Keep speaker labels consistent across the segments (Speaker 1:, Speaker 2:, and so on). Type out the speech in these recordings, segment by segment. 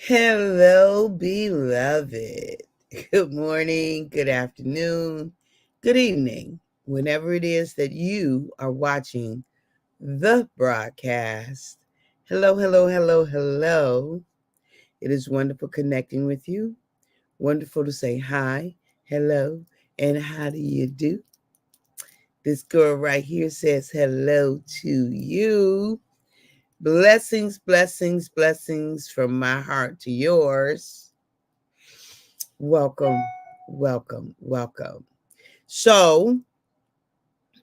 Speaker 1: Hello, beloved. Good morning, good afternoon, good evening, whenever it is that you are watching the broadcast. Hello, hello, hello, hello. It is wonderful connecting with you. Wonderful to say hi, hello, and how do you do? This girl right here says hello to you. Blessings, blessings, blessings from my heart to yours. Welcome, welcome, welcome. So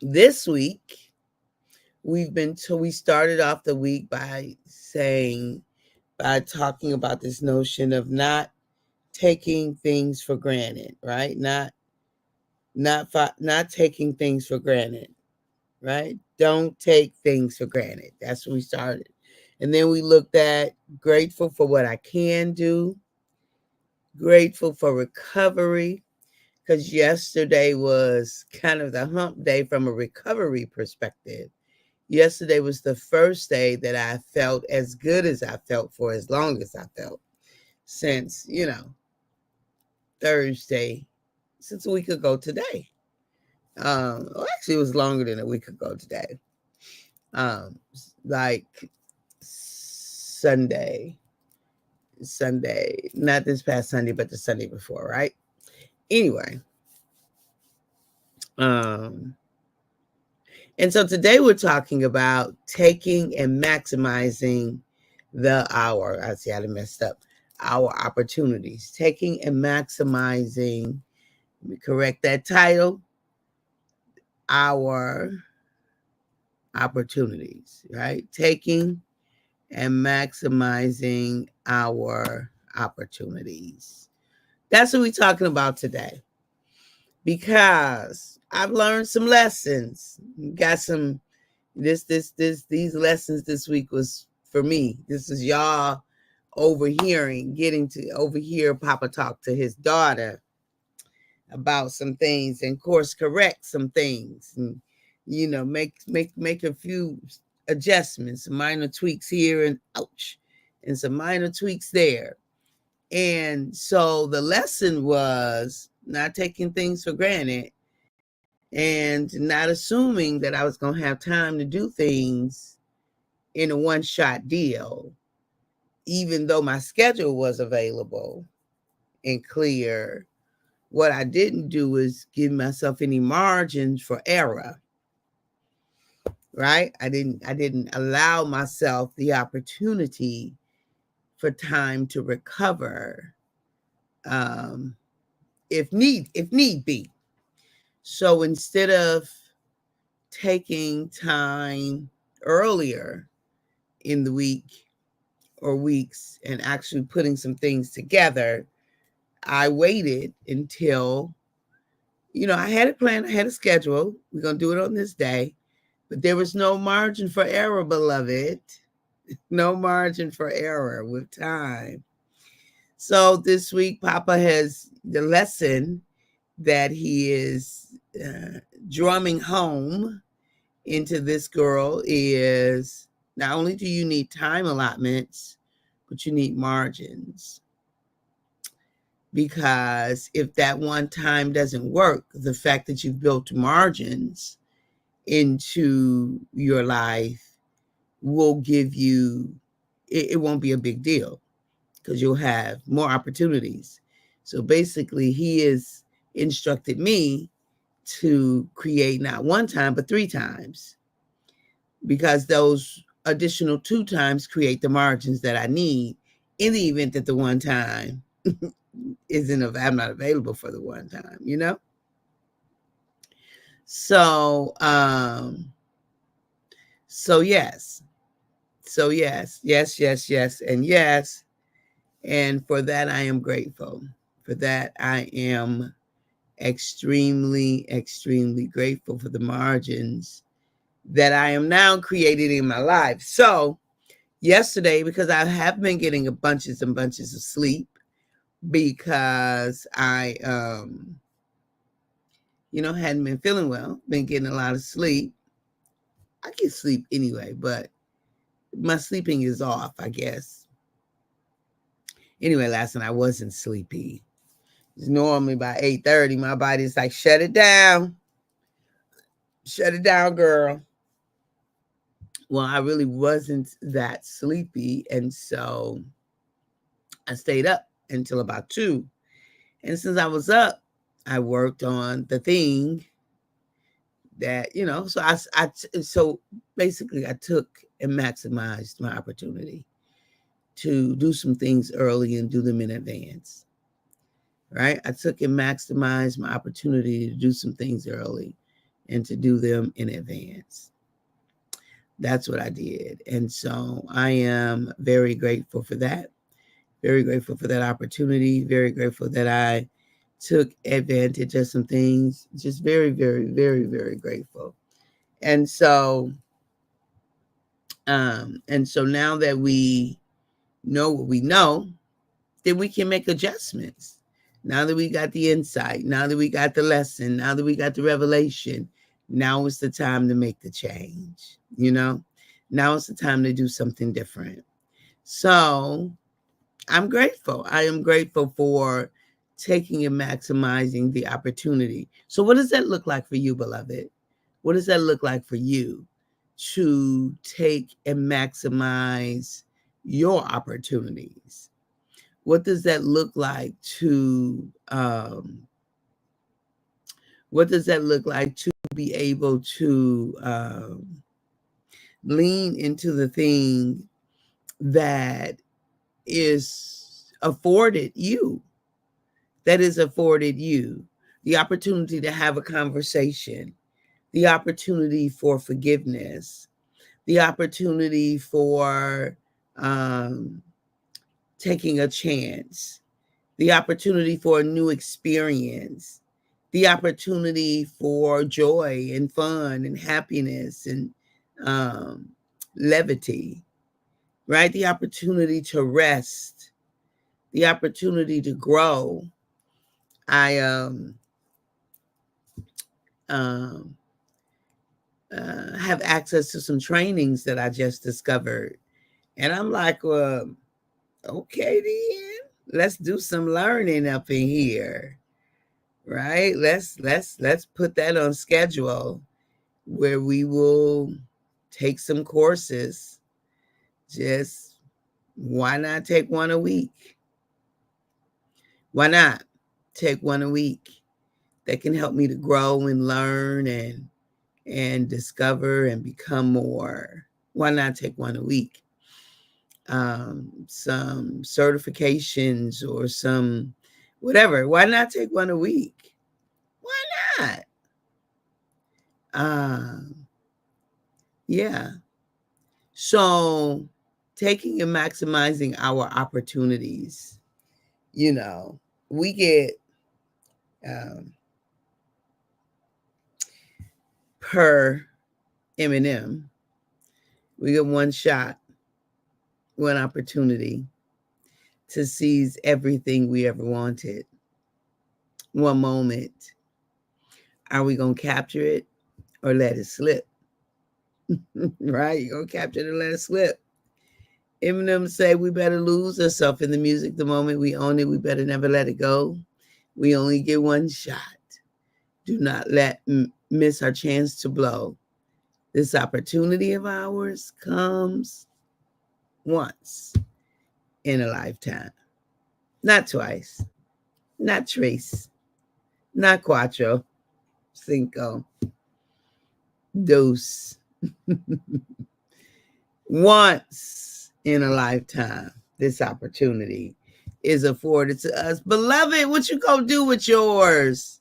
Speaker 1: this week we started off the week by talking about this notion of not taking things for granted, right? Not taking things for granted, right? Don't take things for granted. That's what we started. And then we looked at grateful for what I can do, grateful for recovery, because yesterday was kind of the hump day from a recovery perspective. Yesterday was the first day that I felt as good as I felt for as long as I felt since, Thursday, since a week ago today. Well, actually, it was longer than a week ago today. Like Sunday, not this past Sunday, but the Sunday before, right? Anyway, um, and so today we're talking about taking and maximizing the hour. I see I messed up. Our opportunities. Taking and maximizing, let me correct that title, our opportunities, right? Taking and maximizing our opportunities. That's what we're talking about today. Because I've learned some lessons. Got some these lessons this week was for me. This is y'all getting to overhear Papa talk to his daughter about some things and course correct some things and make a few adjustments, minor tweaks here and ouch, and some minor tweaks there. And so the lesson was not taking things for granted and not assuming that I was going to have time to do things in a one-shot deal, even though my schedule was available and clear. What I didn't do is give myself any margins for error, right? I didn't allow myself the opportunity for time to recover, um, if need be. So instead of taking time earlier in the week or weeks and actually putting some things together, I waited until, I had a plan, I had a schedule. We're going to do it on this day, but there was no margin for error, beloved. No margin for error with time. So this week, Papa has the lesson that he is drumming home into this girl is not only do you need time allotments, but you need margins. Because if that one time doesn't work, the fact that you've built margins into your life will give you, it won't be a big deal because you'll have more opportunities. So basically, he has instructed me to create not one time, but 3 times, because those additional 2 times create the margins that I need in the event that the one time I'm not available for the one time. So, so yes. So yes, and yes. And for that, I am grateful. For that, I am extremely, extremely grateful for the margins that I am now creating in my life. So yesterday, because I have been getting bunches and bunches of sleep, because I hadn't been feeling well, been getting a lot of sleep. I get sleep anyway, but my sleeping is off, I guess. Anyway, last night I wasn't sleepy. Normally by 8:30, my body's like, shut it down. Shut it down, girl. Well, I really wasn't that sleepy. And so I stayed up until about 2. And since I was up, I worked on the thing that, so basically I took and maximized my opportunity to do some things early and do them in advance. Right? I took and maximized my opportunity to do some things early and to do them in advance. That's what I did. And so I am very grateful for that. Very grateful for that opportunity. Very grateful that I took advantage of some things. Just very, very, very, very grateful. And so now that we know what we know, then we can make adjustments. Now that we got the insight, now that we got the lesson, now that we got the revelation, now is the time to make the change. Now is the time to do something different. So I'm grateful. I am grateful for taking and maximizing the opportunity. So what does that look like for you, beloved? What does that look like for you to take and maximize your opportunities? What does that look like to be able to lean into the thing that is afforded you, the opportunity to have a conversation, the opportunity for forgiveness, the opportunity for taking a chance, the opportunity for a new experience, the opportunity for joy and fun and happiness and levity, right? The opportunity to rest, the opportunity to grow. I have access to some trainings that I just discovered. And I'm like, well, okay, then let's do some learning up in here, right? Let's put that on schedule where we will take some courses. Just why not take one a week? Why not take one a week that can help me to grow and learn and discover and become more? Why not take one a week? Some certifications or some whatever. Why not take one a week? Why not? Yeah. So taking and maximizing our opportunities, we get per Eminem, we get one shot, one opportunity to seize everything we ever wanted. One moment. Are we going to capture it or let it slip? Right? You're going to capture it and let it slip. Eminem say we better lose ourselves in the music the moment we own it. We better never let it go. We only get one shot. Do not miss our chance to blow. This opportunity of ours comes once in a lifetime. Not twice. Not tres. Not cuatro. Cinco. Dos. Once in a lifetime, this opportunity is afforded to us. Beloved, what you gonna do with yours?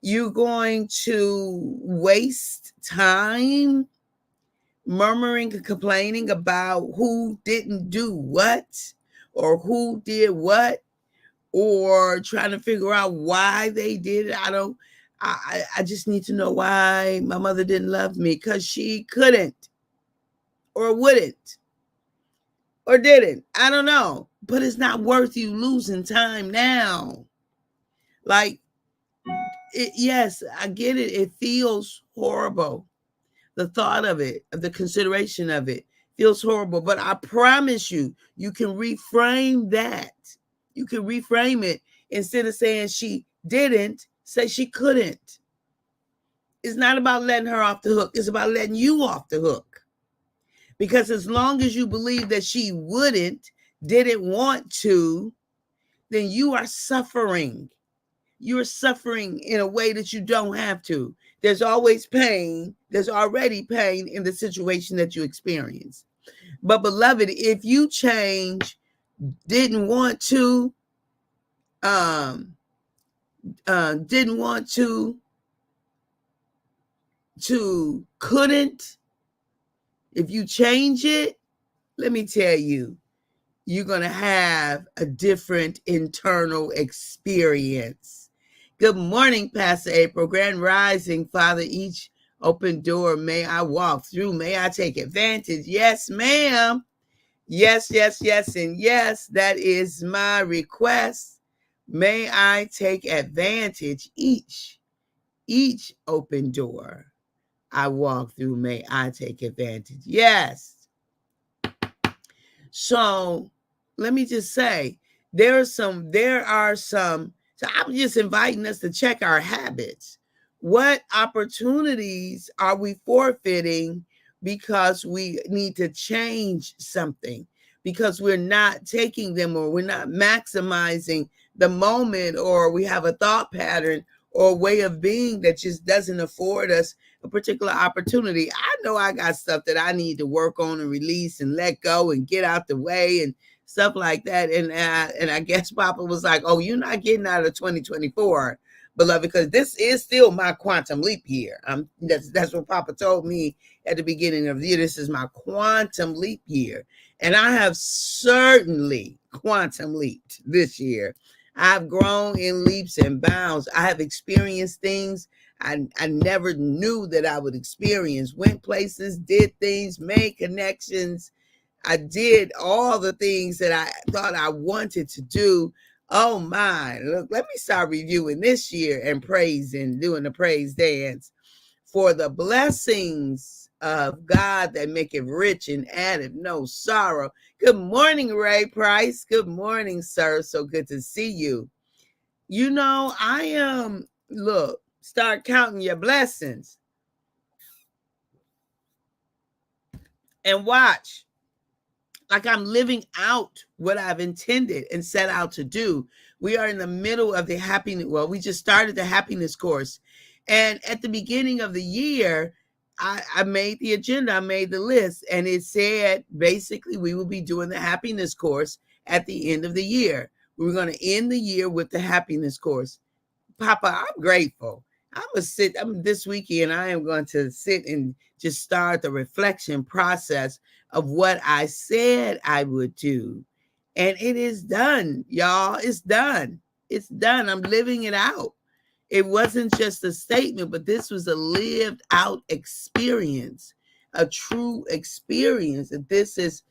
Speaker 1: You going to waste time murmuring and complaining about who didn't do what or who did what or trying to figure out why they did it? I just need to know why my mother didn't love me, because she couldn't or wouldn't or didn't. I don't know. But it's not worth you losing time now. Like, yes, I get it. It feels horrible. The thought of it, of the consideration of it, feels horrible. But I promise you, you can reframe that. You can reframe it. Instead of saying she didn't, say she couldn't. It's not about letting her off the hook. It's about letting you off the hook. Because as long as you believe that she wouldn't, didn't want to, then you are suffering. You're suffering in a way that you don't have to. There's always pain. There's already pain in the situation that you experience. But beloved, if you change, didn't want to, didn't want to couldn't, if you change it, let me tell you, you're going to have a different internal experience. Good morning, Pastor April. Grand Rising, Father. Each open door may I walk through. May I take advantage? Yes, ma'am. Yes, yes, yes, and yes, that is my request. May I take advantage each open door I walk through. May I take advantage? Yes. So let me just say, there are some, so I'm just inviting us to check our habits. What opportunities are we forfeiting because we need to change something, because we're not taking them, or we're not maximizing the moment, or we have a thought pattern or a way of being that just doesn't afford us a particular opportunity. I know I got stuff that I need to work on and release and let go and get out the way and stuff like that. And I guess Papa was like, oh, you're not getting out of 2024, beloved, because this is still my quantum leap year. That's what Papa told me at the beginning of the year. This is my quantum leap year. And I have certainly quantum leaped this year. I've grown in leaps and bounds. I have experienced things I never knew that I would experience. Went places, did things, made connections. I did all the things that I thought I wanted to do. Oh my, look, let me start reviewing this year and praising, doing the praise dance for the blessings of God that make it rich and addeth no sorrow. Good morning, Ray Price. Good morning, sir. So good to see you. You know, I am, look, start counting your blessings and watch like I'm living out what I've intended and set out to do. We are in the middle of the happiness. Well, we just started the happiness course. And at the beginning of the year, I made the agenda, I made the list, and it said basically we will be doing the happiness course at the end of the year. We're going to end the year with the happiness course. Papa, I'm grateful. This weekend, I am going to sit and just start the reflection process of what I said I would do. And it is done, y'all. It's done. It's done. I'm living it out. It wasn't just a statement, but this was a lived out experience, a true experience. And this is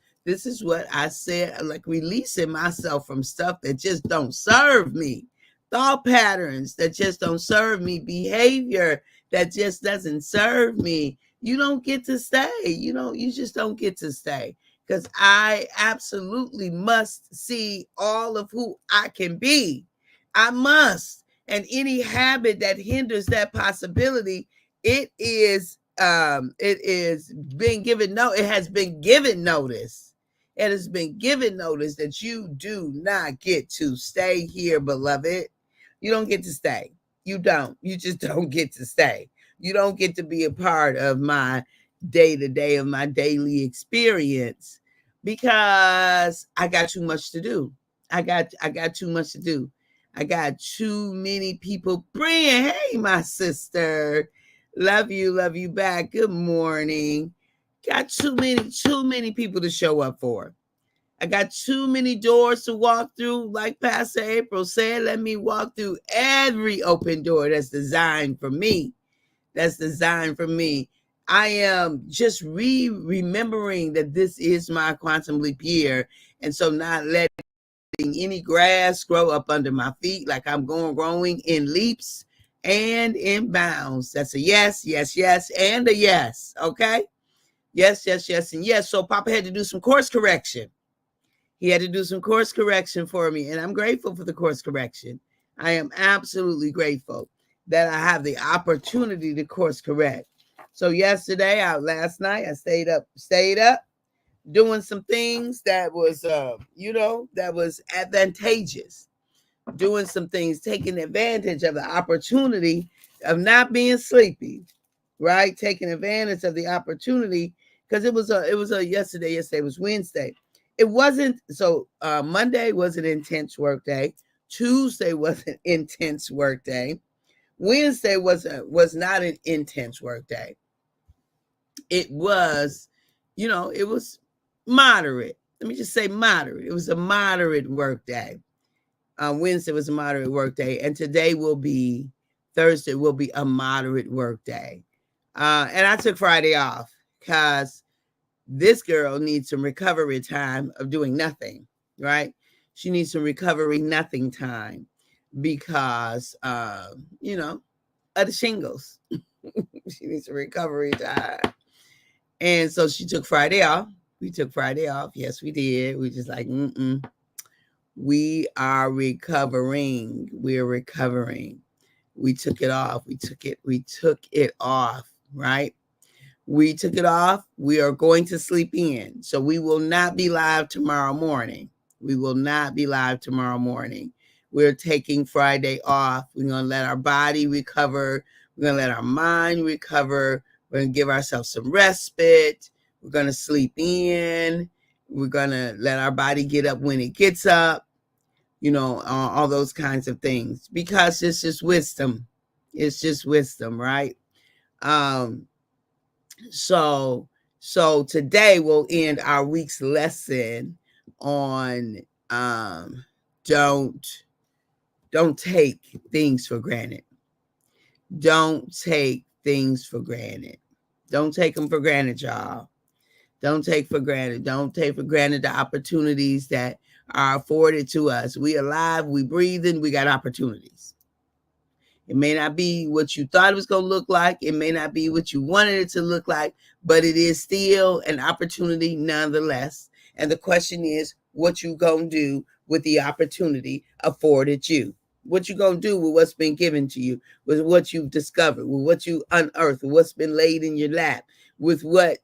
Speaker 1: what I said, like releasing myself from stuff that just don't serve me. Thought patterns that just don't serve me, behavior that just doesn't serve me. You don't get to stay. You just don't get to stay, because I absolutely must see all of who I can be. I must. And any habit that hinders that possibility, it has been given notice. It has been given notice that you do not get to stay here, beloved. You don't get to stay. You don't. You just don't get to stay. You don't get to be a part of my day-to-day, of my daily experience, because I got too much to do. I got too much to do. I got too many people. Brian, hey, my sister. Love you back. Good morning. Got too many people to show up for. I got too many doors to walk through. Like Pastor April said, let me walk through every open door that's designed for me. That's designed for me. I am just remembering that this is my quantum leap year. And so not letting any grass grow up under my feet, like I'm growing in leaps and in bounds. That's a yes, yes, yes, and a yes. Okay. Yes, yes, yes, and yes. So Papa had to do some course correction. He had to do some course correction for me, and I'm grateful for the course correction. I am absolutely grateful that I have the opportunity to course correct. So last night, I stayed up doing some things that was, that was advantageous. Doing some things, taking advantage of the opportunity of not being sleepy, right? Taking advantage of the opportunity because it was a yesterday. Yesterday was Wednesday. It wasn't so. Monday was an intense work day. Tuesday was an intense work day. Wednesday was not an intense work day. It was, it was moderate. Let me just say moderate. It was a moderate work day. Wednesday was a moderate work day, and Thursday will be a moderate work day. And I took Friday off because this girl needs some recovery time of doing nothing, right? She needs some recovery nothing time because, of the shingles. She needs some recovery time. And so she took Friday off. We took Friday off. Yes, we did. We just like, we are recovering. We're recovering. We took it off. We took it off, right? We took it off. We are going to sleep in. So we will not be live tomorrow morning. We will not be live tomorrow morning. We're taking Friday off. We're going to let our body recover. We're going to let our mind recover. We're going to give ourselves some respite. We're going to sleep in. We're going to let our body get up when it gets up. All those kinds of things, because it's just wisdom. It's just wisdom, right? So today we'll end our week's lesson on don't take things for granted. Don't take things for granted. Don't take them for granted, y'all. Don't take for granted. Don't take for granted the opportunities that are afforded to us. We alive, we breathing, we got opportunities. It may not be what you thought it was going to look like. It may not be what you wanted it to look like, but it is still an opportunity nonetheless. And the question is, what you going to do with the opportunity afforded you? What you going to do with what's been given to you, with what you've discovered, with what you unearthed, with what's been laid in your lap, with what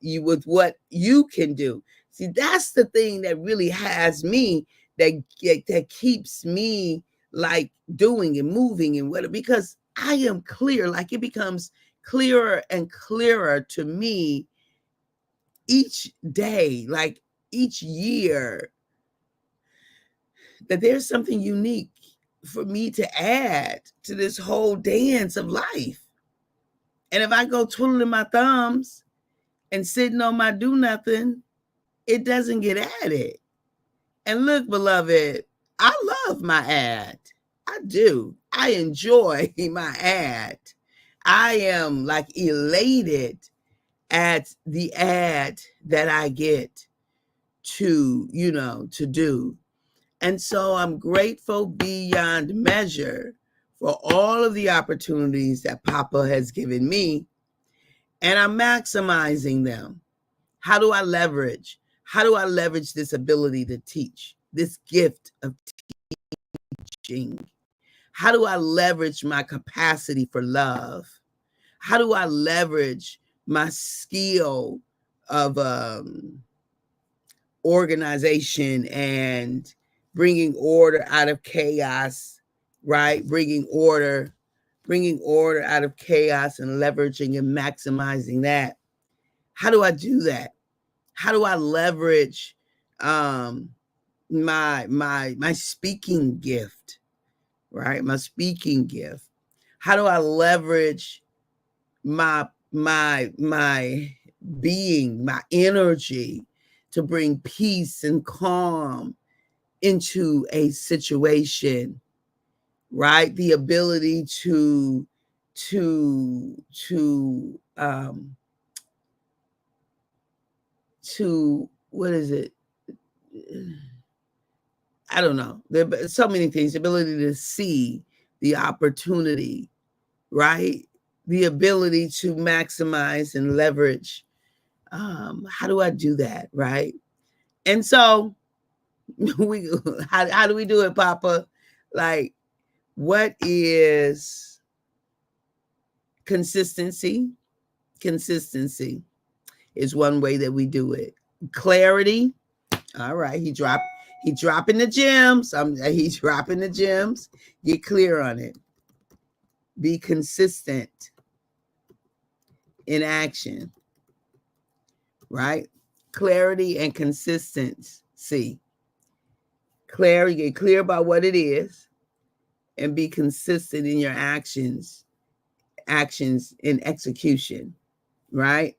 Speaker 1: you can do. See, that's the thing that really has me, that keeps me like doing and moving and whatever, because I am clear. Like, it becomes clearer and clearer to me each day, like each year, that there's something unique for me to add to this whole dance of life. And if I go twiddling my thumbs and sitting on my do nothing, it doesn't get added. And look, beloved, I love my ad. I do. I enjoy my ad. I am like elated at the ad that I get to do. And so I'm grateful beyond measure for all of the opportunities that Papa has given me, and I'm maximizing them. How do I leverage this ability to teach, this gift of teaching? How do I leverage my capacity for love? How do I leverage my skill of organization and bringing order out of chaos, right? Bringing order out of chaos and leveraging and maximizing that. How do I do that? How do I leverage my speaking gift, right? My speaking gift. How do I leverage my being, my energy, to bring peace and calm into a situation, right? The ability to what is it? I don't know. There are so many things. The ability to see the opportunity, right? The ability to maximize and leverage How do I do that? Right. And so how do we do it, Papa? Like, what is consistency? Consistency is one way that we do it. Clarity. All right. He dropping the gems. He's dropping the gems. Get clear on it. Be consistent in action. Right? Clarity and consistency. Clarity, get clear about what it is, and be consistent in your actions in execution, right?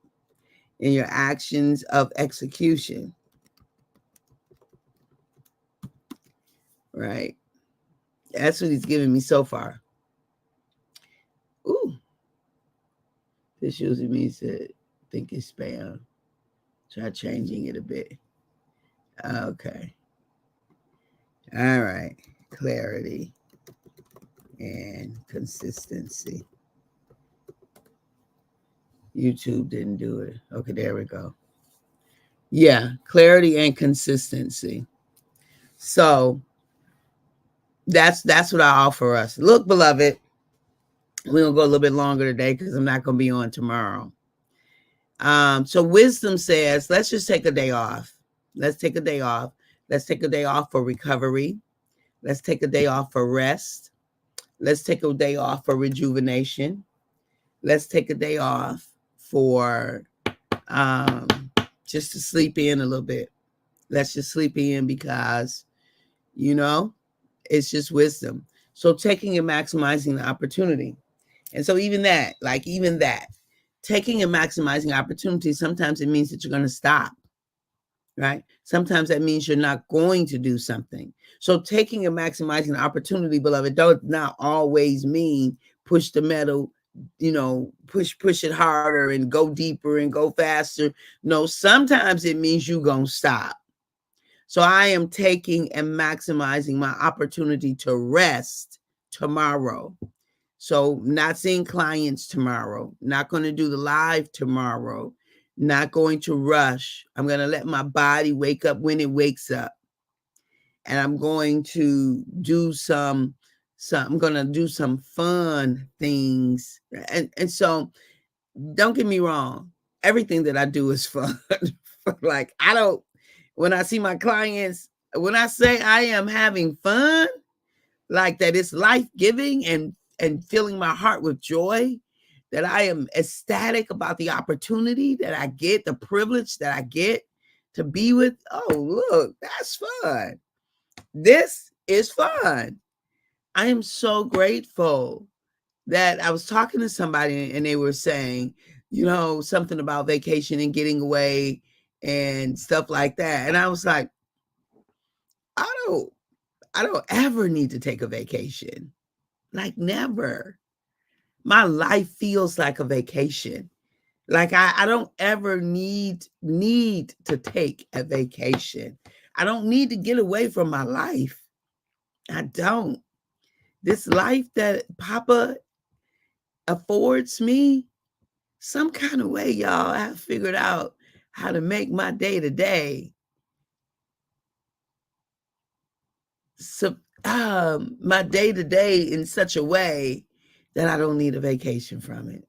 Speaker 1: In your actions of execution, right? That's what he's giving me so far. Ooh, this usually means that I think it's spam. Try changing it a bit. Okay. All right. Clarity and consistency. YouTube didn't do it. Okay, there we go. Yeah, clarity and consistency. So that's what I offer us. Look, beloved, we're gonna go a little bit longer today because I'm not gonna be on tomorrow. So wisdom says, let's just take a day off. Let's take a day off. Let's take a day off for recovery. Let's take a day off for rest. Let's take a day off for rejuvenation. Let's take a day off for just to sleep in a little bit. Let's just sleep in because, it's just wisdom. So taking and maximizing the opportunity. And so even that, taking and maximizing opportunity, sometimes it means that you're going to stop, right? Sometimes that means you're not going to do something. So taking and maximizing the opportunity, beloved, does not always mean push the metal, push it harder and go deeper and go faster. No, sometimes it means you're going to stop. So I am taking and maximizing my opportunity to rest tomorrow. So not seeing clients tomorrow, not going to do the live tomorrow, not going to rush. I'm going to let my body wake up when it wakes up. And I'm going to do some fun things. And so don't get me wrong. Everything that I do is fun. When I see my clients, when I say I am having fun, like that it's life-giving and filling my heart with joy, that I am ecstatic about the opportunity that I get, the privilege that I get to be with. Oh, look, that's fun. This is fun. I am so grateful that I was talking to somebody and they were saying, something about vacation and getting away and stuff like that. And I was like, I don't ever need to take a vacation. Like, never. My life feels like a vacation. Like I don't ever need to take a vacation. I don't need to get away from my life. I don't. This life that Papa affords me, some kind of way, y'all, I have figured out how to make my day to day my day to day in such a way that I don't need a vacation from it.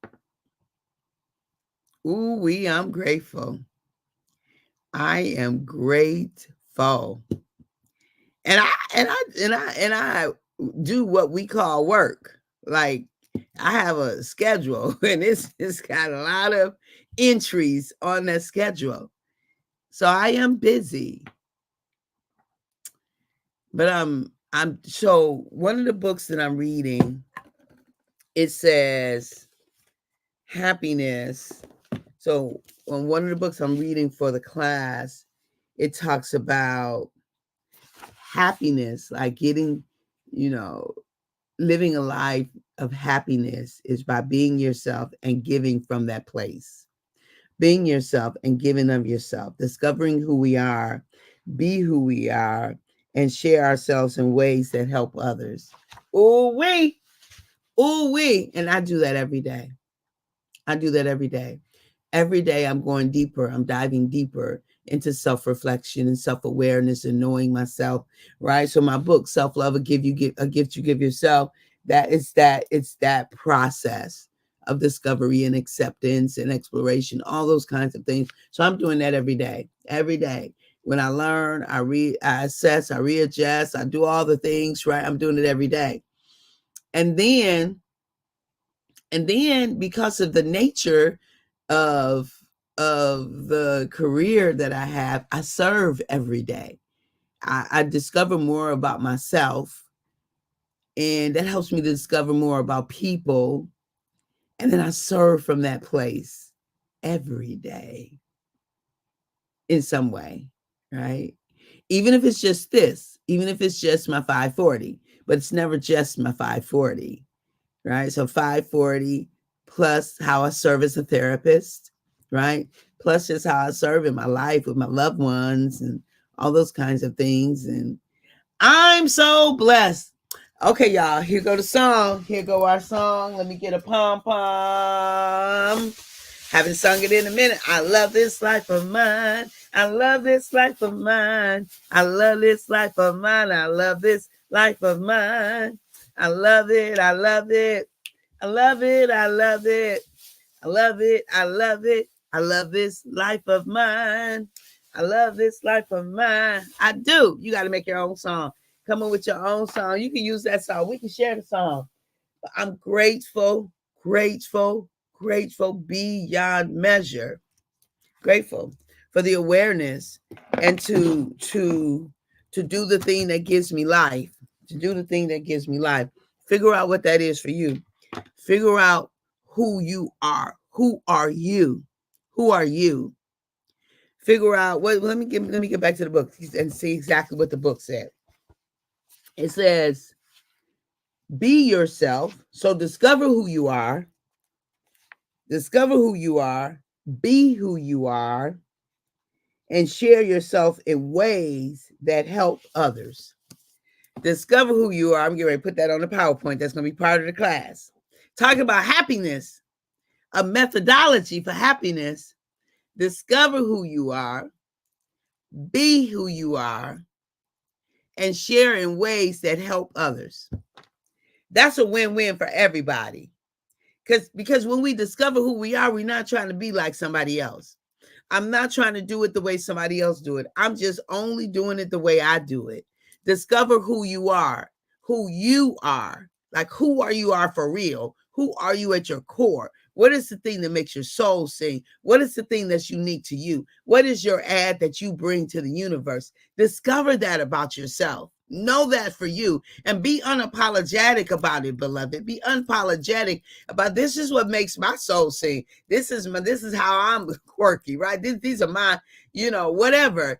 Speaker 1: Ooh, I'm grateful. I am grateful. And I do what we call work. Like, I have a schedule and it's got a lot of entries on that schedule. So I am busy. But so one of the books that I'm reading, it says happiness. So on one of the books I'm reading for the class, it talks about happiness, like getting, living a life of happiness is by being yourself and giving from that place. Being yourself and giving of yourself, discovering who we are, be who we are, and share ourselves in ways that help others. Ooh-wee. And I do that every day. Every day I'm going deeper. I'm diving deeper into self-reflection and self-awareness and knowing myself, right? So my book, Self-Love, a gift you give yourself. It's that process of discovery and acceptance and exploration, all those kinds of things. So I'm doing that every day. Every day. When I learn, I assess, I readjust, I do all the things, right? I'm doing it every day. And then because of the nature of the career that I have, I serve every day. I discover more about myself, and that helps me to discover more about people. And then I serve from that place every day in some way, right? Even if it's just this, even if it's just my 540, but it's never just my 540, right? So 540 plus how I serve as a therapist, right? Plus just how I serve in my life with my loved ones and all those kinds of things. And I'm so blessed. Okay, y'all, here go the song. Here go our song. Let me get a pom-pom. Haven't sung it in a minute. I love this life of mine. I love this life of mine. I love this life of mine. I love this life of mine. I love it. I love it. I love it. I love it. I love it. I love it. I love this life of mine. I love this life of mine. I do. You got to make your own song. Come up with your own song. You can use that song. We can share the song. But I'm grateful, grateful, grateful beyond measure. Grateful for the awareness and to do the thing that gives me life. To do the thing that gives me life. Figure out what that is for you. Figure out who you are. Who are you? Who are you? Figure out what. Let me get back to the book and see exactly what the book said. It says, "Be yourself." So discover who you are. Discover who you are. Be who you are, and share yourself in ways that help others. Discover who you are. I'm getting ready to put that on the PowerPoint. That's going to be part of the class. Talking about happiness, a methodology for happiness. Discover who you are, be who you are, and share in ways that help others. That's a win-win for everybody. Because when we discover who we are, we're not trying to be like somebody else. I'm not trying to do it the way somebody else do it. I'm just only doing it the way I do it. Discover who you are, who you are. Like who are you are for real? Who are you at your core? What is the thing that makes your soul sing? What is the thing that's unique to you? What is your ad that you bring to the universe? Discover that about yourself. Know that for you and be unapologetic about it, beloved. Be unapologetic about this is what makes my soul sing. This is how I'm quirky, right? These are my, whatever.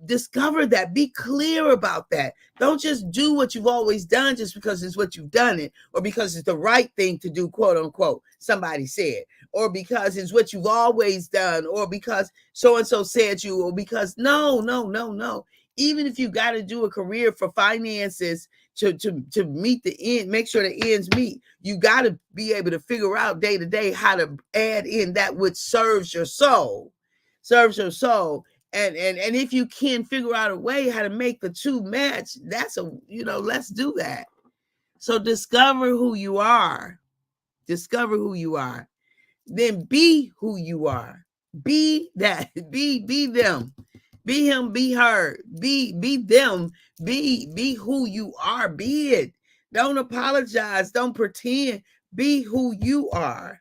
Speaker 1: Discover that. Be clear about that. Don't just do what you've always done just because it's what you've done it, or because it's the right thing to do, quote unquote, somebody said, or because it's what you've always done, or because so and so said you, or because no. Even if you got to do a career for finances to meet the end, make sure the ends meet, you got to be able to figure out day to day how to add in that which serves your soul. And if you can figure out a way how to make the two match, let's do that. So discover who you are. Discover who you are. Then be who you are. Be that. Be them. Be him, be her. Be them. Be who you are. Be it. Don't apologize. Don't pretend. Be who you are.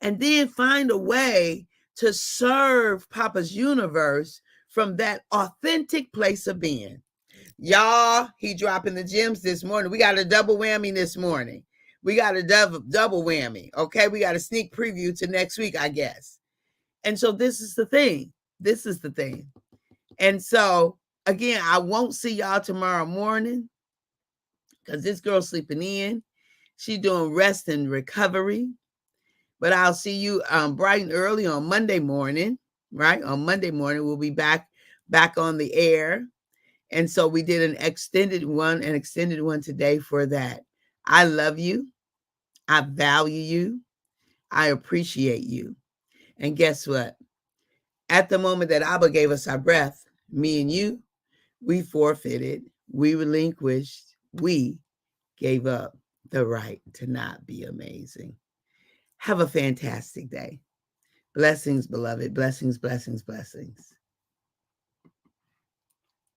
Speaker 1: And then find a way to serve Papa's universe from that authentic place of being. Y'all, he dropping the gems this morning. We got a double whammy this morning. We got a double whammy. Okay, we got a sneak preview to next week, I guess. And so this is the thing. This is the thing. And so again, I won't see y'all tomorrow morning because this girl's sleeping in. She's doing rest and recovery. But I'll see you bright and early on Monday morning, right? On Monday morning, we'll be back on the air. And so we did an extended one today for that. I love you. I value you. I appreciate you. And guess what? At the moment that Abba gave us our breath, me and you, we forfeited, we relinquished, we gave up the right to not be amazing. Have a fantastic day. Blessings, beloved. Blessings, blessings, blessings.